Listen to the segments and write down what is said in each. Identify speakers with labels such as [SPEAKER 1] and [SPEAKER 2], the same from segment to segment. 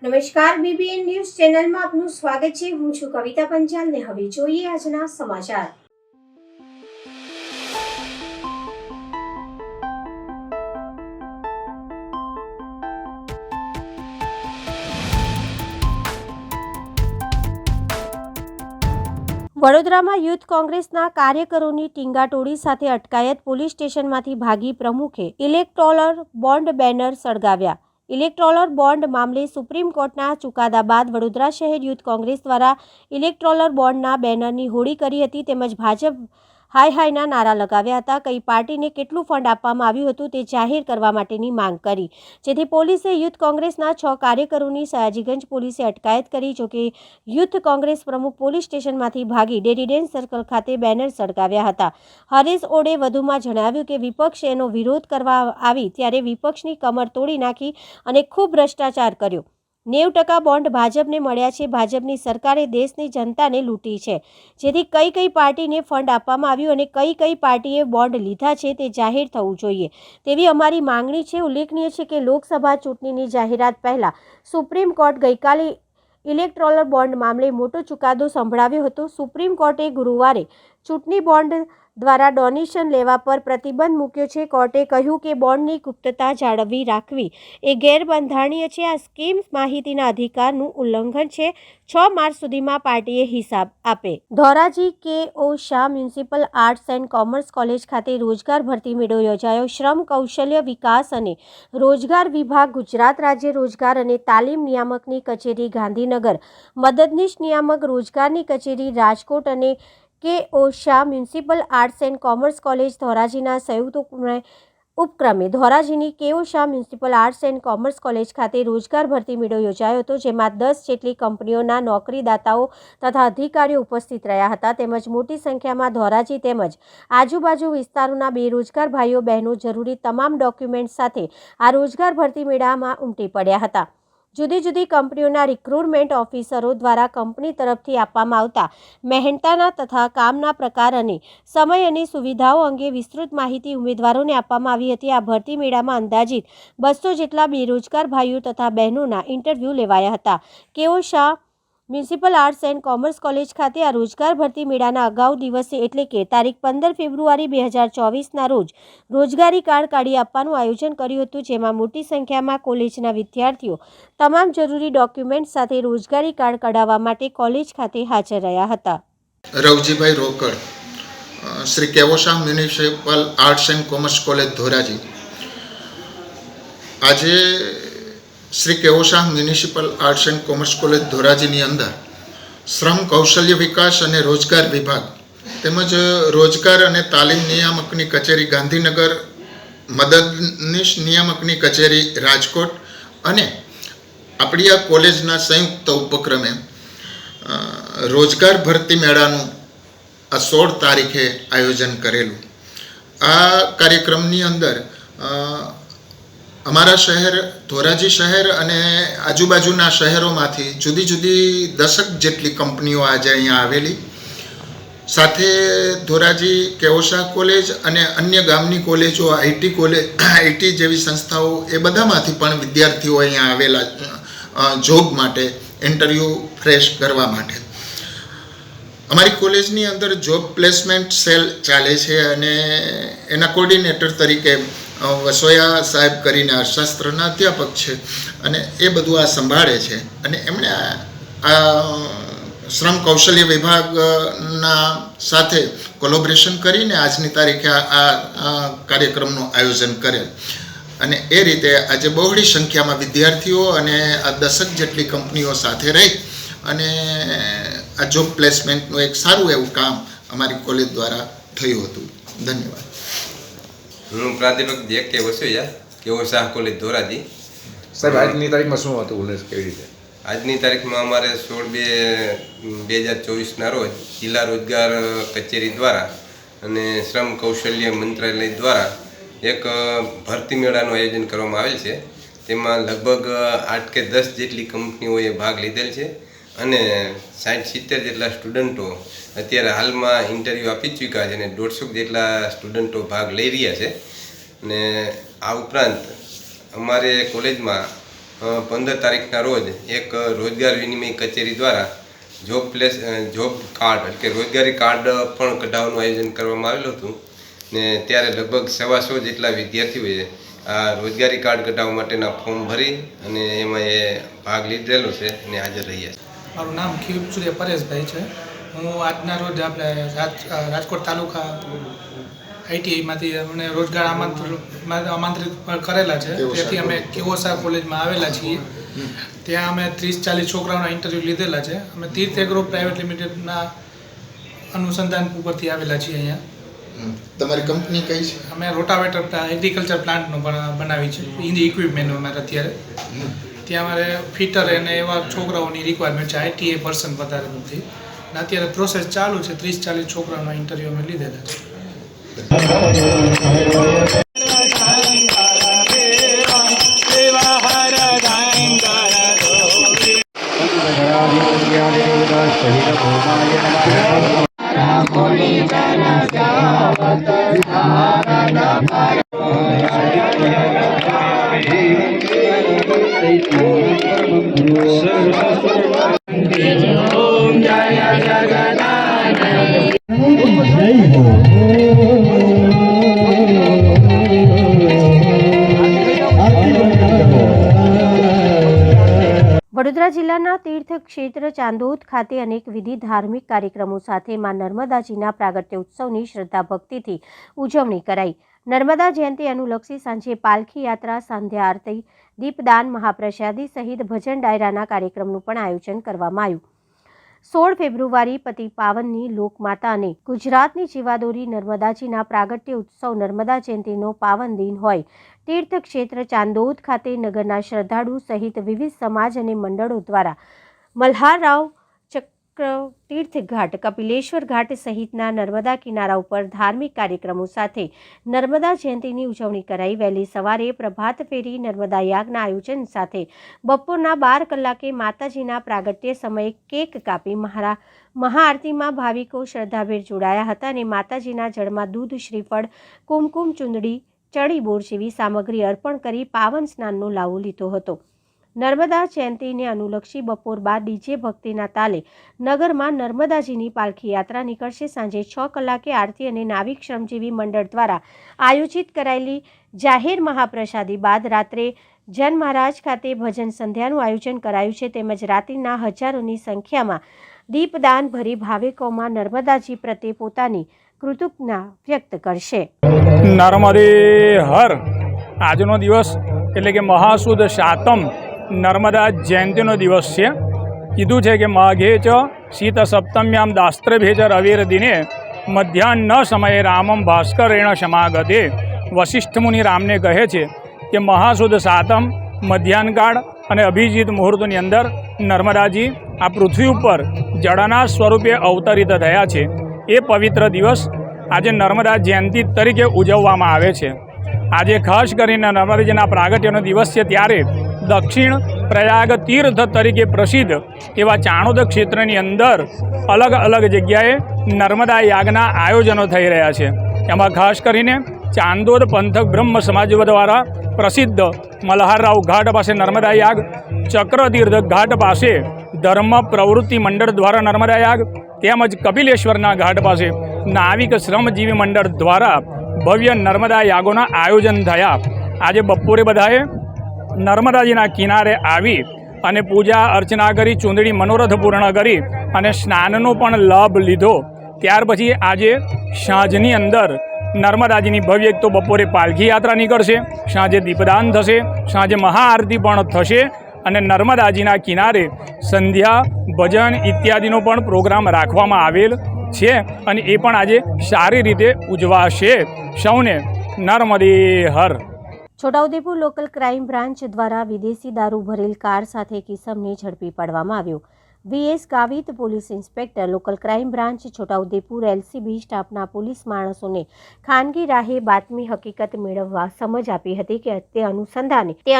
[SPEAKER 1] નમસ્કાર, BBN news ચેનલમાં આપનું સ્વાગત છે। હું છું કવિતા પંચાલ ને હવે જોઈએ આજના સમાચાર। વડોદરામાં યુથ કોંગ્રેસના કાર્યકરોની ટીંગાટોળી સાથે અટકાયત। પોલીસ સ્ટેશનમાંથી ભાગી પ્રમુખે ઇલેક્ટોરલ બોન્ડ બેનર સળગાવ્યા। ઇલેક્ટોરલ બોન્ડ મામલે સુપ્રીમ કોર્ટના ચુકાદા બાદ વડોદરા શહેર યુથ કોંગ્રેસ દ્વારા ઇલેક્ટોરલ બોન્ડના બેનરની હોળી કરી હતી તેમજ ભાજપ હાય હાયના નારા લગાવ્યા હતા। કઈ પાર્ટીને કેટલું ફંડ આપવામાં આવ્યું હતું તે જાહેર કરવા માટેની માંગ કરી, જેથી પોલીસે યુથ કોંગ્રેસના 6 કાર્યકરોની સયાજીગંજ પોલીસે અટકાયત કરી। જોકે યુથ કોંગ્રેસ પ્રમુખ પોલીસ સ્ટેશનમાંથી ભાગી ડેરીડેન સર્કલ ખાતે બેનર સળગાવ્યા હતા। હરીશ ઓડે વધુમાં જણાવ્યું કે વિપક્ષ એનો વિરોધ કરવા આવી ત્યારે વિપક્ષની કમર તોડી નાખી અને ખૂબ ભ્રષ્ટાચાર કર્યો। 90% બોન્ડ ભાજપને મળ્યા છે। ભાજપની સરકારે દેશની જનતાને લૂંટી છે, જેથી કઈ પાર્ટીને ફંડ આપવામાં આવ્યું અને કઈ પાર્ટીએ બોન્ડ લીધા છે તે જાહેર થવું જોઈએ તેવી અમારી માંગણી છે। ઉલ્લેખનીય છે કે લોકસભા ચૂંટણીની જાહેરાત પહેલા સુપ્રીમ કોર્ટ ગઈકાલે ઇલેક્ટોરલ બોન્ડ મામલે મોટો ચુકાદો સંભળાવ્યો હતો। સુપ્રીમ કોર્ટે ગુરુવારે ચૂંટણી બોન્ડ દ્વારા ડોનેશન લેવા પર પ્રતિબંધ મૂક્યો છે। કોર્ટે કહ્યું કે બોન્ડની ગુપ્તતા જાળવી રાખવી એ ગેરબંધારણીય છે। આ સ્કીમ માહિતીના અધિકારનું ઉલ્લંઘન છે। 6 માર્ચ સુધીમાં પાર્ટીએ હિસાબ આપે। Dhoraji K O. Shah municipal arts and commerce college ખાતે રોજગાર ભરતી મેળો યોજાયો। શ્રમ કૌશલ્ય વિકાસ અને રોજગાર વિભાગ, ગુજરાત રાજ્ય રોજગાર અને તાલીમ નિયામકની કચેરી ગાંધીનગર, મદદનીશ નિયામક રોજગારની કચેરી રાજકોટ અને K O. Shah municipal arts and commerce college ધોરાજીના સંયુક્ત ઉપક્રમે ધોરાજીની K O. Shah municipal arts and commerce college ખાતે રોજગાર ભરતી મેળો યોજાયો હતો, જેમાં 10 જેટલી કંપનીઓના નોકરીદાતાઓ તથા અધિકારીઓ ઉપસ્થિત રહ્યા હતા તેમજ મોટી સંખ્યામાં ધોરાજી તેમજ આજુબાજુ વિસ્તારોના બેરોજગાર ભાઈઓ બહેનો જરૂરી તમામ ડોક્યુમેન્ટ સાથે આ રોજગાર ભરતી મેળામાં ઉમટી પડ્યા હતા। જુદી જુદી કંપનીઓના રિક્રુટમેન્ટ ઓફિસરો દ્વારા કંપની તરફથી આપવામાં આવતા મહેનતાના તથા કામના પ્રકાર અને સમય અને સુવિધાઓ અંગે વિસ્તૃત માહિતી ઉમેદવારોને આપવામાં આવી હતી। આ ભરતી મેળામાં અંદાજિત 200 જેટલા બેરોજગાર ભાઈઓ તથા બહેનોના ઇન્ટરવ્યૂ લેવાયા હતા। K O. Shah municipal arts and commerce college ખાતે આ રોજગાર ભરતી મેળાના અગાઉ દિવસે એટલે કે તારીખ 15 ફેબ્રુઆરી 2024ના રોજ રોજગારી કાર્ડ કાઢી આપવાનું આયોજન કર્યું હતું, જેમાં મોટી સંખ્યામાં કોલેજના વિદ્યાર્થીઓ તમામ જરૂરી ડોક્યુમેન્ટ સાથે રોજગારી કાર્ડ કઢાવવા માટે કોલેજ ખાતે હાજર રહ્યા હતા।
[SPEAKER 2] Ravjibhai Rokad, Shri K O. Shah municipal arts and commerce college Dhoraji. આજે Shri K O. Shah municipal arts and commerce college ધોરાજીની અંદર શ્રમ કૌશલ્ય વિકાસ અને રોજગાર વિભાગ તેમજ રોજગાર અને તાલીમ નિયામકની કચેરી ગાંધીનગર, મદદનીશ નિયામકની કચેરી રાજકોટ અને આપણી આ કોલેજના સંયુક્ત ઉપક્રમે રોજગાર ભરતી મેળાનું આ 16 તારીખે આયોજન કરેલું। આ કાર્યક્રમની અંદર અમારા શહેર ધોરાજી શહેર અને આજુબાજુના શહેરોમાંથી જુદી જુદી 10 જેટલી કંપનીઓ આજે અહીંયા આવેલી, સાથે ધોરાજી કે.ઓ. શાહ કોલેજ અને અન્ય ગામની કોલેજો, આઈટી જેવી સંસ્થાઓ, એ બધામાંથી પણ વિદ્યાર્થીઓ અહીંયા આવેલા જોબ માટે, ઇન્ટરવ્યૂ ફ્રેશ કરવા માટે। અમારી કોલેજની અંદર જોબ પ્લેસમેન્ટ સેલ ચાલે છે અને એના કોર્ડિનેટર તરીકે વસોયા સાહેબ કરીને અર્થશાસ્ત્રના અધ્યાપક છે અને એ બધું આ સંભાળે છે અને એમણે આ શ્રમ કૌશલ્ય વિભાગના સાથે કોલેબોરેશન કરીને આજની તારીખે આ કાર્યક્રમનું આયોજન કરેલ અને એ રીતે આજે બહોળી સંખ્યામાં વિદ્યાર્થીઓ અને આ 10 જેટલી કંપનીઓ સાથે રહી અને આ જોબ પ્લેસમેન્ટનું એક સારું એવું કામ અમારી કોલેજ દ્વારા થયું હતું। ધન્યવાદ।
[SPEAKER 3] હું પ્રાધ્યાપક જે.કે. વસોયા, કે.ઓ. શાહ કોલેજ ધોરાજી।
[SPEAKER 4] સાહેબ, આજની તારીખમાં શું હતું ઉલ્લેખ કેવી રીતે?
[SPEAKER 3] આજની તારીખમાં અમારે 16/2/2024ના રોજ જિલ્લા રોજગાર કચેરી દ્વારા અને શ્રમ કૌશલ્ય મંત્રાલય દ્વારા એક ભરતી મેળાનું આયોજન કરવામાં આવેલ છે। તેમાં લગભગ 8 કે 10 જેટલી કંપનીઓએ ભાગ લીધેલ છે અને 60-70 જેટલા સ્ટુડન્ટો અત્યારે હાલમાં ઇન્ટરવ્યૂ આપી ચૂક્યા છે અને 150 જેટલા સ્ટુડન્ટો ભાગ લઈ રહ્યા છે। અને આ ઉપરાંત અમારે કોલેજમાં 15 તારીખના રોજ એક રોજગાર વિનિમય કચેરી દ્વારા જોબ કાર્ડ એટલે કે રોજગારી કાર્ડ પણ કઢાવવાનું આયોજન કરવામાં આવેલું હતું ને ત્યારે લગભગ 125 જેટલા વિદ્યાર્થીઓએ આ રોજગારી કાર્ડ કઢાવવા માટેના ફોર્મ ભરી અને એમાં એ ભાગ લીધેલો છે અને હાજર રહ્યા છે.
[SPEAKER 5] મારું નામ ખીરચુરિયા પરેશભાઈ છે. હું આજના રોજ આપણે રાજકોટ તાલુકા ITIમાંથી અમને રોજગાર આમંત્રિત કરેલા છે. તેથી અમે કેઓસા કોલેજમાં આવેલા છીએ. ત્યાં અમે 30-40 છોકરાઓના ઇન્ટરવ્યૂ લીધેલા છે. અમે તીર્થ એગ્રો પ્રાઇવેટ લિમિટેડના અનુસંધાન ઉપરથી આવેલા છીએ. અહીંયા
[SPEAKER 2] તમારી કંપની કઈ છે?
[SPEAKER 5] અમે રોટાવેટર એગ્રીકલ્ચર પ્લાન્ટનો બનાવી છે. ઇન્જી ઇક્વિપમેન્ટ અમારે અત્યારે ત્યાં અમારે ફિટર અને એવા છોકરાઓની રિક્વાયરમેન્ટ છે. ITI પર્સન વધારે નથી. અને અત્યારે પ્રોસેસ ચાલુ છે. 30-40 છોકરાઓના ઇન્ટરવ્યૂ અમે લીધેલા છે.
[SPEAKER 1] વડોદરા જિલ્લાના તીર્થ ક્ષેત્ર ચાંદોદ ખાતે અનેકવિધ ધાર્મિક કાર્યક્રમો સાથે માં નર્મદાજીના પ્રાગટ્ય ઉત્સવની શ્રદ્ધા ભક્તિથી ઉજવણી કરાઈ. નર્મદા જયંતિ અનુલક્ષી સાંજે પાલખી યાત્રા, સાંધ્યા આરતી, દીપદાન, મહાપ્રસાદી સહિત ભજન ડાયરાના કાર્યક્રમનું પણ આયોજન કરવામાં આવ્યું. 16 ફેબ્રુઆરી પતિ પાવનની લોકમાતા અને ગુજરાતની જીવાદોરી નર્મદાજીના પ્રાગટ્ય ઉત્સવ નર્મદા જયંતિનો પાવન દિન હોય તીર્થ ક્ષેત્ર ચાંદોદ ખાતે નગરના શ્રદ્ધાળુ સહિત વિવિધ સમાજ અને મંડળો દ્વારા મલ્હારરાવ ચક્ર તીર્થ ઘાટ, કપિલેશ્વર ઘાટ સહિતના નર્મદા કિનારા ઉપર ધાર્મિક કાર્યક્રમો સાથે નર્મદા જયંતિની ઉજવણી કરાઈ. વહેલી સવારે પ્રભાત ફેરી, નર્મદા યાગના આયોજન સાથે બપોરના 12 કલાકે માતાજીના પ્રાગટ્ય સમયે કેક કાપી મહાઆરતીમાં ભાવિકો શ્રદ્ધાભેર જોડાયા હતા અને માતાજીના જળમાં દૂધ, શ્રીફળ, કુમકુમ, ચુંદડી, ચડી બોર જેવી સામગ્રી અર્પણ કરી પાવન સ્નાનનો લાવો લીધો હતો. નર્મદા જયંતિને અનુલક્ષી બપોર બાદ ડીજે ભક્તિના તાલે નગરમાં નર્મદાજીની પાલખી યાત્રા નીકળશે. સાંજે 6 કલાકે આરતી અને નાવિક શ્રમજીવી મંડળ દ્વારા આયોજિત કરાયેલી જાહેર મહાપ્રસાદી બાદ રાત્રે જન મહારાજ ખાતે ભજન સંધ્યાનું આયોજન કરાયું છે. તેમજ રાત્રિના હજારોની સંખ્યામાં દીપદાન ભરી ભાવિકોમાં નર્મદાજી પ્રત્યે પોતાની કૃતજ્ઞતા વ્યક્ત કરશે.
[SPEAKER 6] નર્મદે હર આજનો દિવસ એટલે કે મહાસુદ સાતમ નર્મદા જયંતિનો દિવસ છે. કીધું છે કે માઘે ચ શીત સપ્તમ્યામ દાસ્ત્રભે ચ રવિર દિને મધ્યાહ્ન સમયે રામમ ભાસ્કરેણ સમાગતે. વશિષ્ઠ મુનિ રામને કહે છે કે મહાસુદ સાતમ મધ્યાહ્નકાળ અને અભિજીત મુહૂર્તની અંદર નર્મદાજી આ પૃથ્વી ઉપર જળના સ્વરૂપે અવતરિત થયા છે. એ પવિત્ર દિવસ આજે નર્મદા જયંતિ તરીકે ઉજવવામાં આવે છે. આજે ખાસ કરીને નર્મદાજીના પ્રાગટ્યનો દિવસ છે ત્યારે દક્ષિણ પ્રયાગ તીર્થ તરીકે પ્રસિદ્ધ એવા ચાણોદ ક્ષેત્રની અંદર અલગ અલગ જગ્યાએ નર્મદા યાગના આયોજનો થઈ રહ્યા છે. એમાં ખાસ કરીને ચાંદોદ પંથક બ્રહ્મ સમાજ દ્વારા પ્રસિદ્ધ મલ્હારરાવ ઘાટ પાસે નર્મદા યાગ, ચક્રતીર્થ ઘાટ પાસે ધર્મ પ્રવૃત્તિ મંડળ દ્વારા નર્મદા યાગ, તેમજ કપિલેશ્વરના ઘાટ પાસે નાવિક શ્રમજીવી મંડળ દ્વારા ભવ્ય નર્મદા યાગોના આયોજન થયા. આજે બપોરે બધાએ નર્મદાજીના કિનારે આવી અને પૂજા અર્ચના કરી, ચૂંદડી મનોરથ પૂર્ણ કરી અને સ્નાનનો પણ લાભ લીધો. ત્યાર પછી આજે સાંજની અંદર નર્મદાજીની ભવ્ય એક તો બપોરે પાલખી યાત્રા નીકળશે, સાંજે દીપદાન થશે, સાંજે મહાઆરતી પણ થશે અને નર્મદાજીના કિનારે સંધ્યા, ભજન ઇત્યાદિનો પણ પ્રોગ્રામ રાખવામાં આવેલ છે અને એ પણ આજે સારી રીતે ઉજવાશે. સૌને નર્મદે હર.
[SPEAKER 1] છોટાઉદેપુર લોકલ ક્રાઇમ બ્રાન્ચ દ્વારા વિદેશી દારૂ ભરેલ કાર સાથે એક ઇસમને ઝડપી પાડવામાં આવ્યો. VS Gavit police inspector local crime branch Chhotaudepur LCB સ્ટાફના પોલીસ માણસોને ખાનગી રાહે બાતમી હકીકત મેળવવા સમજ આપી હતી કે તે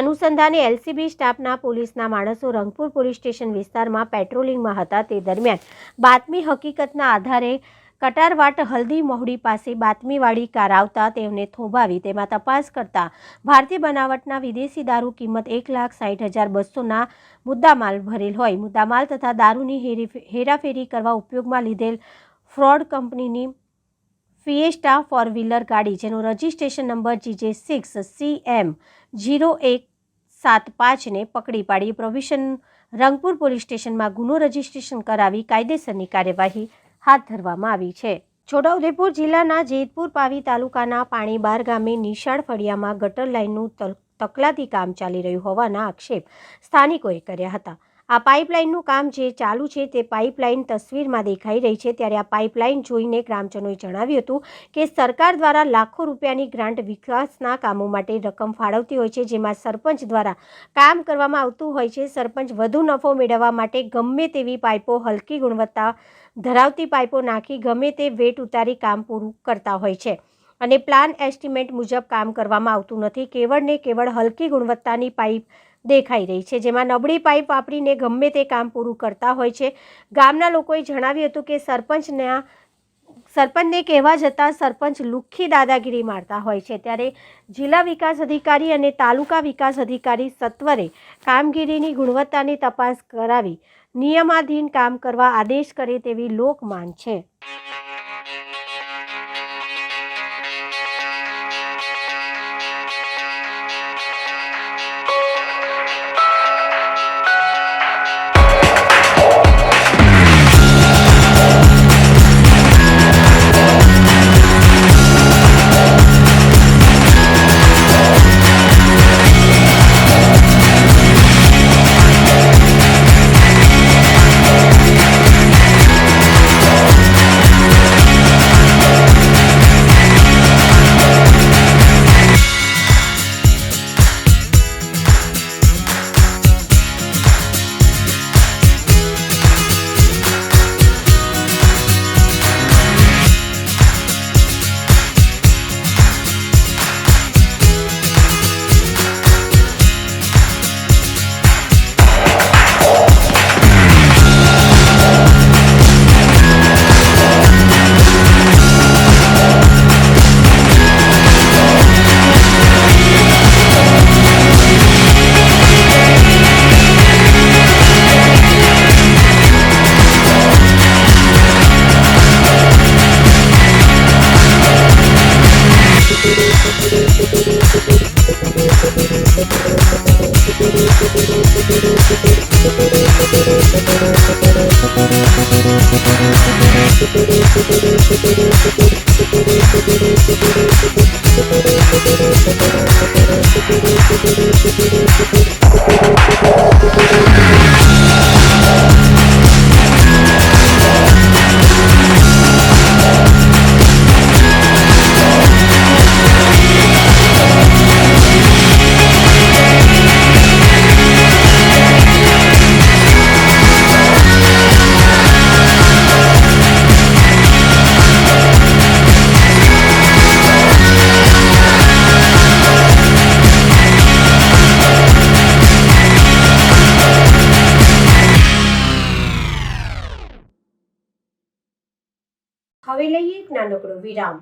[SPEAKER 1] અનુસંધાને LCB સ્ટાફના પોલીસના માણસો રંગપુર પોલીસ સ્ટેશન વિસ્તારમાં પેટ્રોલિંગમાં હતા. તે દરમિયાન બાતમી હકીકતના આધારે કટારવાટ હલ્દી મહુડી પાસે બાતમીવાળી કાર આવતા તેમને થોભાવી તેમાં તપાસ કરતા ભારતીય બનાવટના વિદેશી દારૂ કિંમત 1,60,200ના મુદ્દામાલ ભરેલ હોય મુદ્દામાલ તથા દારૂની હેરાફેરી કરવા ઉપયોગમાં લીધેલ ફ્રોડ કંપનીની ફિએસ્ટા ફોર વ્હીલર ગાડી જેનો રજિસ્ટ્રેશન નંબર GJ6CM0175ને પકડી પાડી પ્રોવિશન રંગપુર પોલીસ સ્ટેશનમાં ગુનો રજીસ્ટ્રેશન કરાવી કાયદેસરની કાર્યવાહી હાથ ધરવામાં આવી છે। છોટાઉદેપુર જિલ્લાના જેતપુર પાવી તાલુકાના પાણીબાર ગામે નિશાળ ફળિયામાં ગટર લાઇનનું તકલાદી કામ ચાલી રહ્યું હોવાના આક્ષેપ સ્થાનિકોએ કર્યા હતા। આ પાઇપલાઇનનું કામ જે ચાલુ છે તે પાઇપલાઇન તસવીરમાં દેખાઈ રહી છે ત્યારે આ પાઇપલાઇન જોઈને ગ્રામજનોએ જણાવ્યું હતું કે સરકાર દ્વારા લાખો રૂપિયાની ગ્રાન્ટ વિકાસના કામો માટે રકમ ફાળવતી હોય છે જેમાં સરપંચ દ્વારા કામ કરવામાં આવતું હોય છે। સરપંચ વધુ નફો મેળવવા માટે ગમે તેવી પાઇપો હલકી ગુણવત્તા ધરાવતી પાઇપો નાખી ગમે તે વેટ ઉતારી કામ પૂરું કરતા હોય છે અને પ્લાન એસ્ટિમેટ મુજબ કામ કરવામાં આવતું નથી। કેવળ ને કેવળ હલકી ગુણવત્તાની પાઇપ દેખાઈ રહી છે જેમાં નબળી પાઇપ વાપરીને ગમે તે કામ પૂરું કરતા હોય છે। ગામના લોકોએ જણાવ્યું હતું કે સરપંચને કહેવા જતાં સરપંચ લુખ્ખી દાદાગીરી મારતા હોય છે ત્યારે જિલ્લા વિકાસ અધિકારી અને તાલુકા વિકાસ અધિકારી સત્વરે કામગીરીની ગુણવત્તાની તપાસ કરાવી નિયમાધીન કામ કરવા આદેશ કરે તેવી લોક માંગ છે। હવે લઈએ એક નાનકડો વિરામ।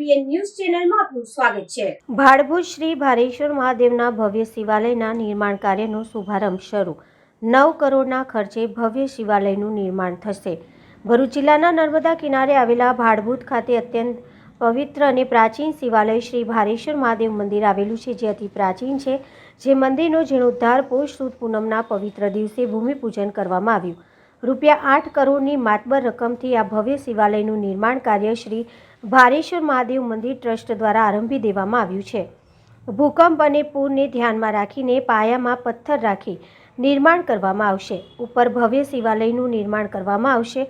[SPEAKER 1] ABN ન્યૂઝ ચેનલમાં આપનું સ્વાગત છે. ભાડભૂત શ્રી ભારેશ્વર મહાદેવના ભવ્ય શિવાલયના નિર્માણ કાર્યનો શુભારંભ શરૂ. 9 કરોડના ખર્ચે ભવ્ય શિવાલયનું નિર્માણ થશે. ભરૂચ જિલ્લાના નર્મદા કિનારે આવેલા ભાડભૂત ખાતે અત્યંત પવિત્ર અને પ્રાચીન શિવાલય શ્રી ભારેશ્વર મહાદેવ મંદિર આવેલું છે, જે અતિ પ્રાચીન છે. જે મંદિરનો જીર્ણોદ્ધાર પોષ સુદ પૂનમના પવિત્ર દિવસે ભૂમિપૂજન કરવામાં આવ્યું. રૂપિયા 8 કરોડની માતબર રકમથી આ ભવ્ય શિવાલયનું નિર્માણ કાર્ય શ્રી ભારેશ્વર મહાદેવ મંદિર ટ્રસ્ટ દ્વારા આરંભી દેવામાં આવ્યું છે. ભૂકંપ અને પૂરને ધ્યાનમાં રાખીને પાયામાં પથ્થર રાખી નિર્માણ કરવામાં આવશે. ઉપર ભવ્ય શિવાલયનું નિર્માણ કરવામાં આવશે.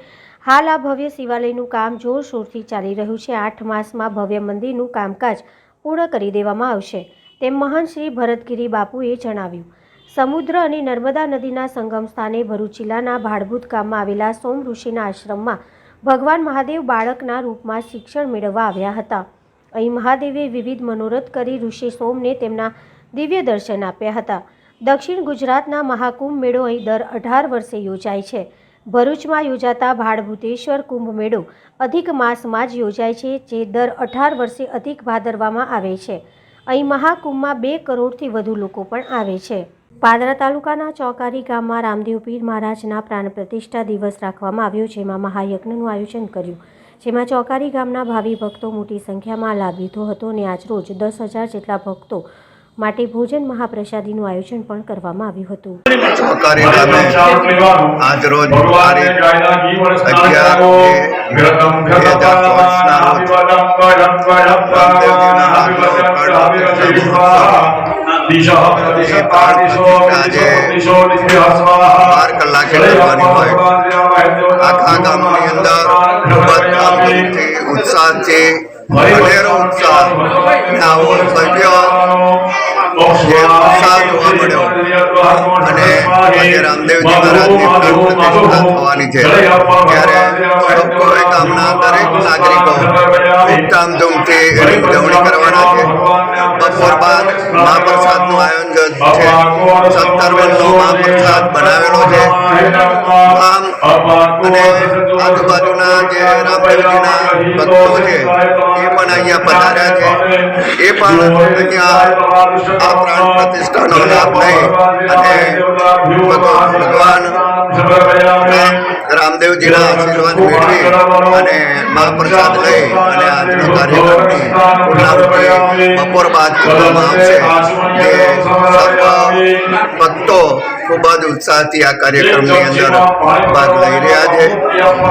[SPEAKER 1] હાલ આ ભવ્ય શિવાલયનું કામ જોરશોરથી ચાલી રહ્યું છે. 8 માસમાં ભવ્ય મંદિરનું કામકાજ પૂર્ણ કરી દેવામાં આવશે, તેમ મહંત શ્રી ભરતગીરી બાપુએ જણાવ્યું. સમુદ્ર અને નર્મદા નદીના સંગમ સ્થાને ભરૂચ જિલ્લાના ભાડભૂત ગામમાં આવેલા સોમ ઋષિના આશ્રમમાં ભગવાન મહાદેવ બાળકના રૂપમાં શિક્ષણ મેળવવા આવ્યા હતા. અહીં મહાદેવે વિવિધ મનોરથ કરી ઋષિ સોમને તેમના દિવ્ય દર્શન આપ્યા હતા. દક્ષિણ ગુજરાતના મહાકુંભ મેળો અહીં દર 18 વર્ષે યોજાય છે. ભરૂચમાં યોજાતા ભાડભૂતેશ્વર કુંભ મેળો અધિક માસમાં જ યોજાય છે, જે દર 18 વર્ષે અધિક ભાદરવામાં આવે છે. અહીં મહાકુંભમાં 2 કરોડથી વધુ લોકો પણ આવે છે. પાદરા તાલુકાના ચોકારી ગામમાં રામદેવ પીર મહારાજના પ્રાણ પ્રતિષ્ઠા દિવસ રાખવામાં આવ્યો, જેમાં મહાયજ્ઞનું આયોજન કર્યું, જેમાં ચોકારી ગામના ભાવિ ભક્તો મોટી સંખ્યામાં લાભ લીધો હતો અને આજરોજ 10,000 જેટલા ભક્તો માટે ભોજન મહાપ્રસાદીનું આયોજન પણ કરવામાં આવ્યું હતું.
[SPEAKER 7] ચોકારી ગામે આજરોજ તારીખ 12 કલાકે કરવાની હોય. આખા ગામની અંદર ખૂબ જ ધામધૂમથી ઉત્સાહથી અનેરો ઉત્સાહ આવો સભ્ય જે ઉત્સાહ જોવા મળ્યો અને આજે રામદેવજી મહારાજની પ્રાણ પ્રતિષ્ઠા થવાની છે, ત્યારે સૌ કોઈ ગામના દરેક નાગરિકો ખૂબ ધામધૂમથી એની ઉજવણી કરવાના છે. બપોર બાદ મહાપ્રસાદનું આયોજન છે. 17 મણનો મહાપ્રસાદ બનાવેલો છે. આમ અને આજુબાજુના જે રામદેવજીના ભક્તો છે એ પણ અહીંયા પધાર્યા છે. એ પણ અહીંયા આ પ્રાણ પ્રતિષ્ઠાનો લાભ લઈ અને ભગવાન રામદેવજીના આશીર્વાદ મેળવી અને મહાપ્રસાદ લઈ અને આજનો કાર્યક્રમની પૂર્ણાહુતિ બપોર બાદ કરવામાં આવશે. જે સર્વ ભક્તો ખૂબ જ ઉત્સાહથી આ કાર્યક્રમની અંદર ભાગ લઈ રહ્યા છે.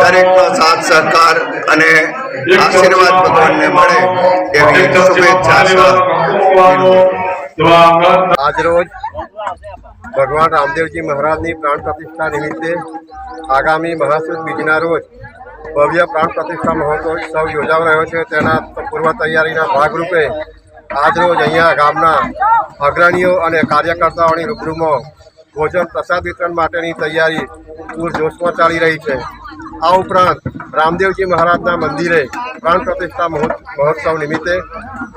[SPEAKER 7] દરેકનો સાથ સહકાર અને આશીર્વાદ ભગવાનને મળે એવી શુભેચ્છા.
[SPEAKER 8] આજરોજ ભગવાન રામદેવજી મહારાજની પ્રાણ પ્રતિષ્ઠા નિમિત્તે આગામી મહાસુદ બીજના રોજ ભવ્ય પ્રાણ પ્રતિષ્ઠા મહોત્સવ યોજાઈ રહ્યો છે. તેના પૂર્વ તૈયારીના ભાગરૂપે આજરોજ અહીંયા ગામના અગ્રણીઓ અને કાર્યકર્તાઓની રૂબરૂમાં ભોજન પ્રસાદ વિતરણ માટેની તૈયારી પૂરજોશમાં ચાલી રહી છે. આ ઉપરાંત રામદેવજી મહારાજના મંદિરે પ્રાણ પ્રતિષ્ઠા મહોત્સવ નિમિત્તે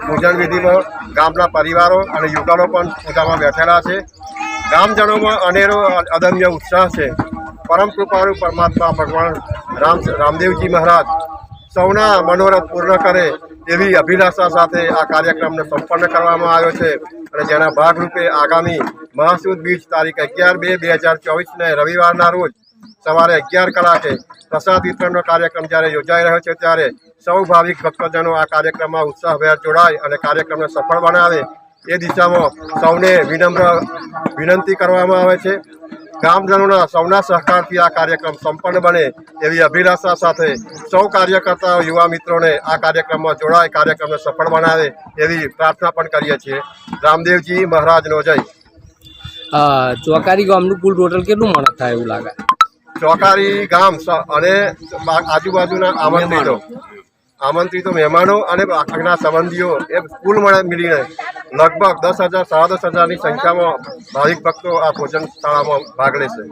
[SPEAKER 8] પૂજન વિધિમાં ગામના પરિવારો અને યુગલો પણ પૂજામાં બેઠેલા છે. ગામજનોમાં અનેરો અદમ્ય ઉત્સાહ છે. પરમ કૃપાળુ પરમાત્મા ભગવાન રામદેવજી મહારાજ સૌના મનોરથ પૂર્ણ કરે એવી અભિલાષા સાથે આ કાર્યક્રમને સંપન્ન કરવામાં આવ્યો છે અને જેના ભાગરૂપે આગામી મહાસુદ બીજ તારીખ 11/2/2024ને રવિવારના રોજ સવારે 11 કલાકે પ્રસાદ વિતરણનો કાર્યક્રમ જ્યારે યોજાઈ રહ્યો છે, ત્યારે સૌ ભાવિક ભક્તજનો આ કાર્યક્રમમાં ઉત્સાહભેર જોડાય અને કાર્યક્રમને સફળ બનાવે એ દિશામાં સૌને વિનંતી કરવામાં આવે છે. ગામજનોના સૌના સહકારથી આ કાર્યક્રમ સંપન્ન બને એવી અભિલાષા સાથે સૌ કાર્યકર્તાઓ યુવા મિત્રોને આ કાર્યક્રમમાં જોડાય, કાર્યક્રમને સફળ બનાવે એવી પ્રાર્થના પણ કરીએ છીએ. રામદેવજી મહારાજનો જય.
[SPEAKER 9] ચોકારી ગામનું કુલ ટોટલ કેટલું માણસ થાય એવું લાગે?
[SPEAKER 8] ચોકારી ગામ અને આજુબાજુના આમંત્રિતો મહેમાનો અને આગના સંબંધીઓ એ કુલ મળીને લગભગ 10,000 સાડા 10,000ની સંખ્યામાં ભાવિક ભક્તો આ ભોજન શાળામાં ભાગ લેશે.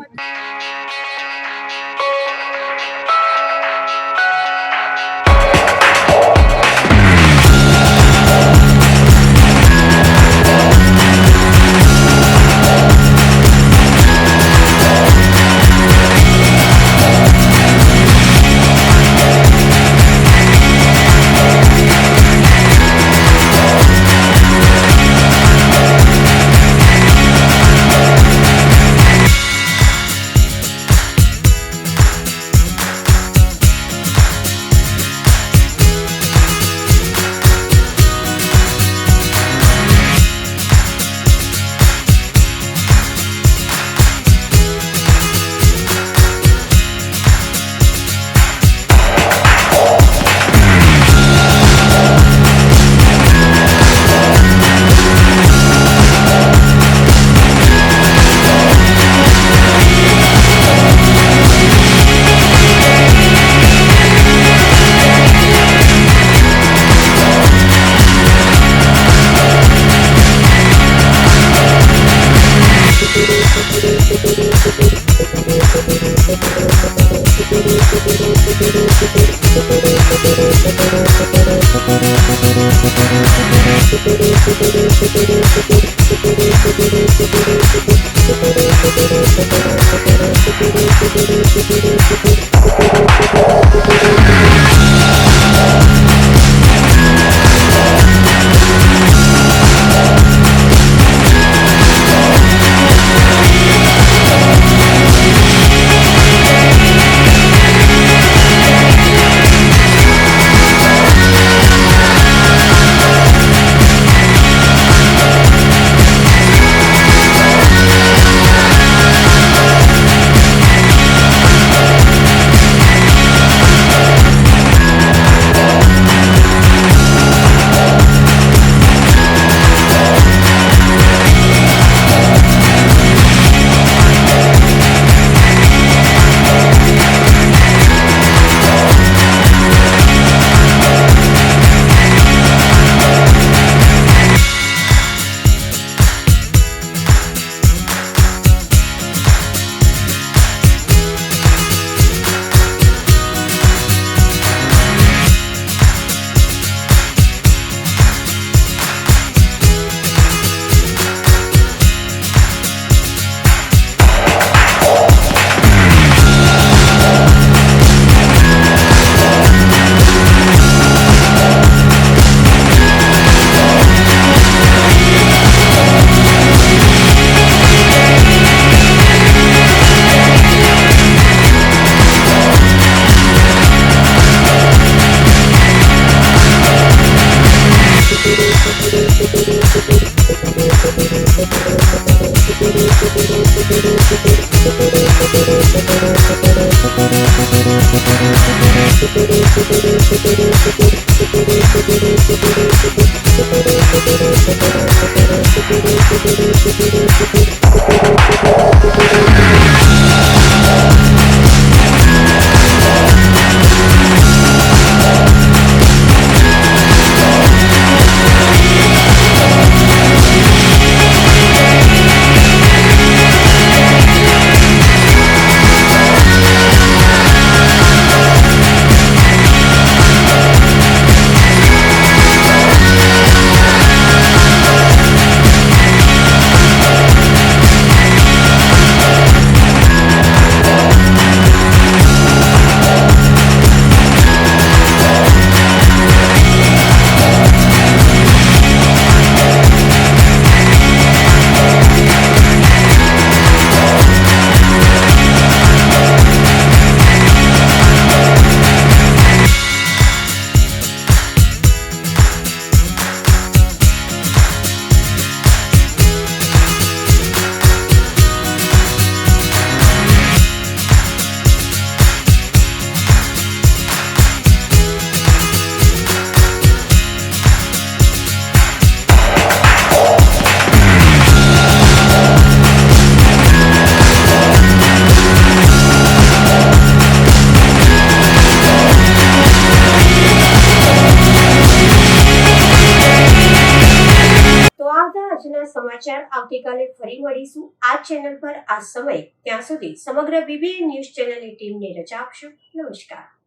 [SPEAKER 1] આજના સમાચાર આવતીકાલે ફરી મળીશું આ ચેનલ પર આ સમય. ત્યાં સુધી સમગ્ર BBN ન્યૂઝ ચેનલની ટીમને રજા આપશો. નમસ્કાર.